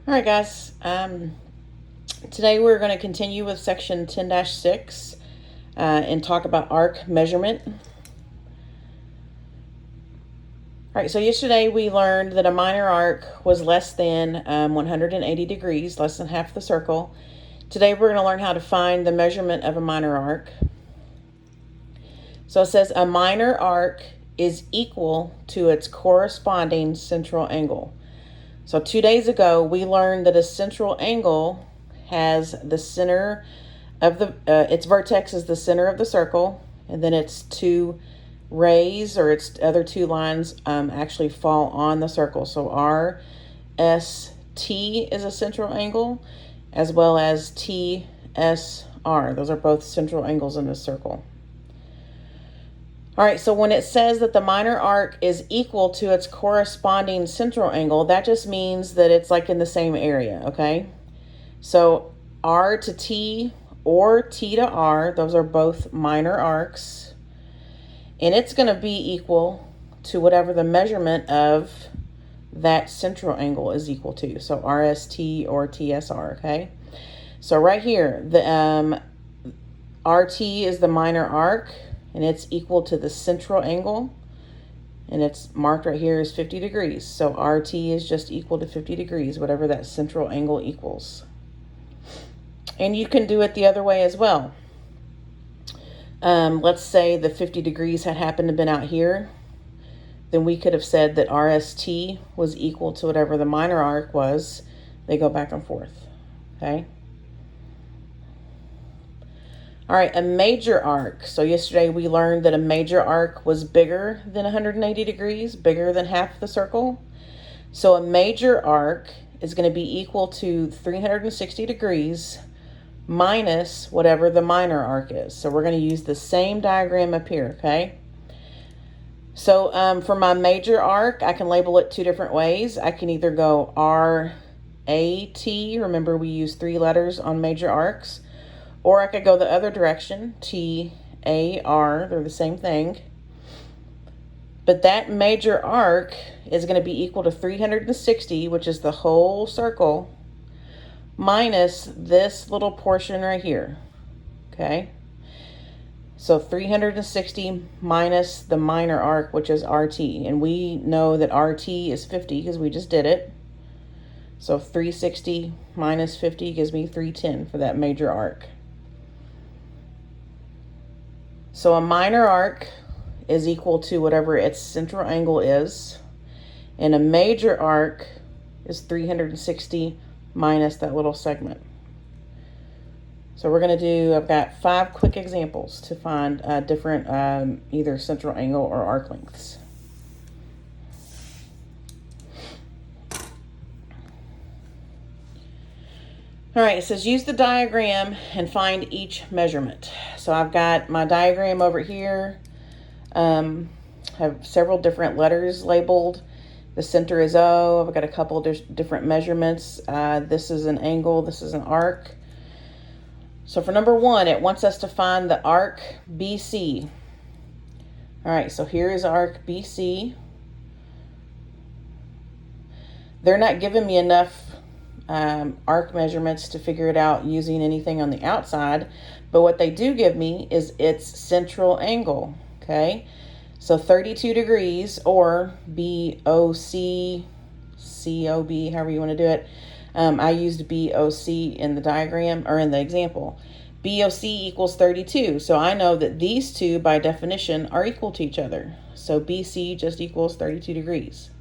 All right, guys. Today we're going to continue with section 10-6 and talk about arc measurement. All right, so yesterday we learned that a minor arc was less than 180 degrees, less than half the circle. Today we're going to learn how to find the measurement of a minor arc. So it says a minor arc is equal to its corresponding central angle. So 2 days ago, we learned that a central angle has the center of its vertex is the center of the circle, and then its two rays or its other two lines actually fall on the circle. So RST is a central angle, as well as TSR. Those are both central angles in this circle. All right, so when it says that the minor arc is equal to its corresponding central angle, that just means that it's like in the same area, okay? So R to T or T to R, those are both minor arcs. And it's going to be equal to whatever the measurement of that central angle is equal to. So RST or TSR, okay? So right here, the RT is the minor arc, and it's equal to the central angle, and it's marked right here as 50 degrees. So RT is just equal to 50 degrees, whatever that central angle equals. And you can do it the other way as well. Let's say the 50 degrees had happened to been out here. Then we could have said that RST was equal to whatever the minor arc was. They go back and forth, okay? All right, a major arc. So yesterday we learned that a major arc was bigger than 180 degrees, bigger than half the circle. So a major arc is going to be equal to 360 degrees minus whatever the minor arc is. So we're going to use the same diagram up here, okay? So for my major arc, I can label it two different ways. I can either go RAT, remember we use 3 letters on major arcs, or I could go the other direction, TAR, they're the same thing. But that major arc is going to be equal to 360, which is the whole circle, minus this little portion right here, okay? So 360 minus the minor arc, which is RT. And we know that RT is 50 because we just did it. So 360 minus 50 gives me 310 for that major arc. So a minor arc is equal to whatever its central angle is, and a major arc is 360 minus that little segment. So we're going to do, I've got 5 quick examples to find different either central angle or arc lengths. All right, it says use the diagram and find each measurement. So I've got my diagram over here. Have several different letters labeled. The center is O. I've got a couple different measurements. This is an angle. This is an arc. So for number 1, it wants us to find the arc BC. All right, so here is arc BC. They're not giving me enough arc measurements to figure it out using anything on the outside, but what they do give me is its central angle, okay? So 32 degrees, or BOC, COB, however you want to do it. I used BOC in the diagram, or in the example. BOC equals 32, so I know that these two, by definition, are equal to each other. So BC just equals 32 degrees.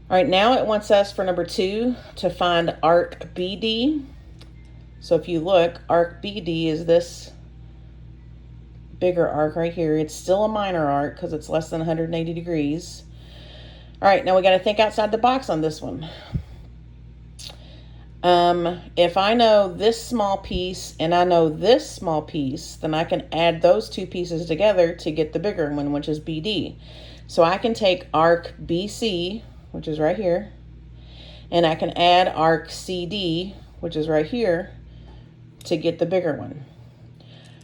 All right, now it wants us for number 2 to find arc BD. So if you look, arc BD is this bigger arc right here. It's still a minor arc because it's less than 180 degrees. All right, now we got to think outside the box on this one. If I know this small piece and I know this small piece, then I can add those two pieces together to get the bigger one, which is BD. So I can take arc BC, which is right here, and I can add arc CD, which is right here, to get the bigger one.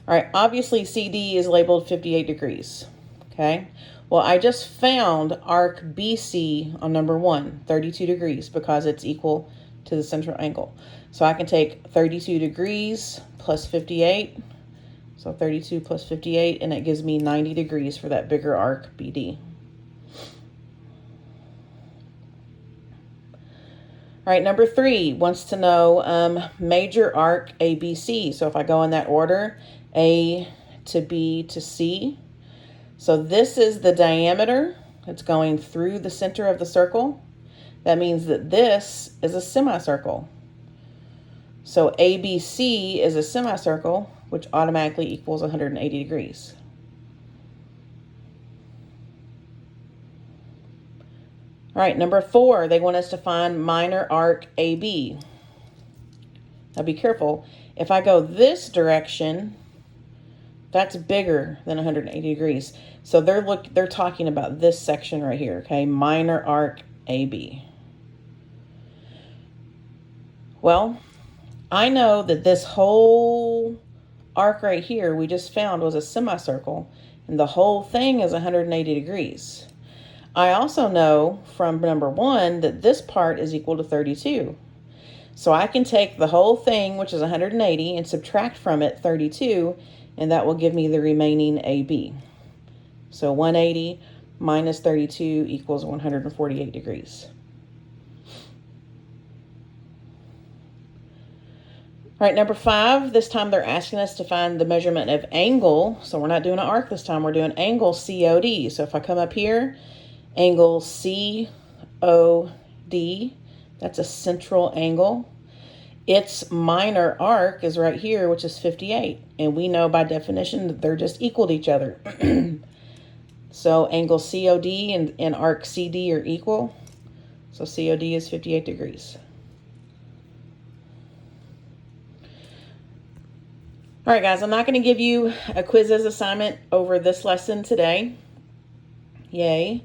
All right, obviously CD is labeled 58 degrees, Okay. Well, I just found arc BC on number 1, 32 degrees, because it's equal to the central angle. So I can take 32 degrees plus 58. So 32 plus 58, and it gives me 90 degrees for that bigger arc BD. All right, number 3 wants to know major arc ABC. So if I go in that order, A to B to C. So this is the diameter. It's going through the center of the circle. That means that this is a semicircle. So ABC is a semicircle, which automatically equals 180 degrees. All right, number 4, they want us to find minor arc AB. Now be careful. If I go this direction, that's bigger than 180 degrees. So they're talking about this section right here, okay? Minor arc AB. Well, I know that this whole arc right here we just found was a semicircle, and the whole thing is 180 degrees. I also know from number 1 that this part is equal to 32. So I can take the whole thing, which is 180, and subtract from it 32, and that will give me the remaining AB. So 180 minus 32 equals 148 degrees. All right, number 5, this time they're asking us to find the measurement of angle. So we're not doing an arc this time, we're doing angle COD. So if I come up here, angle COD, that's a central angle. Its minor arc is right here, which is 58. And we know by definition that they're just equal to each other. So angle COD and arc CD are equal. So COD is 58 degrees. All right, guys, I'm not going to give you a quizzes assignment over this lesson today. Yay.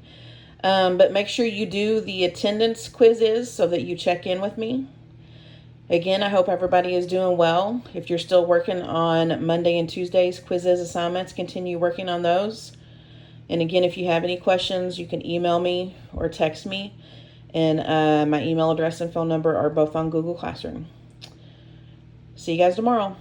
But make sure you do the attendance quizzes so that you check in with me. Again, I hope everybody is doing well. If you're still working on Monday and Tuesday's quizzes assignments, continue working on those. And again, if you have any questions, you can email me or text me. And my email address and phone number are both on Google Classroom. See you guys tomorrow.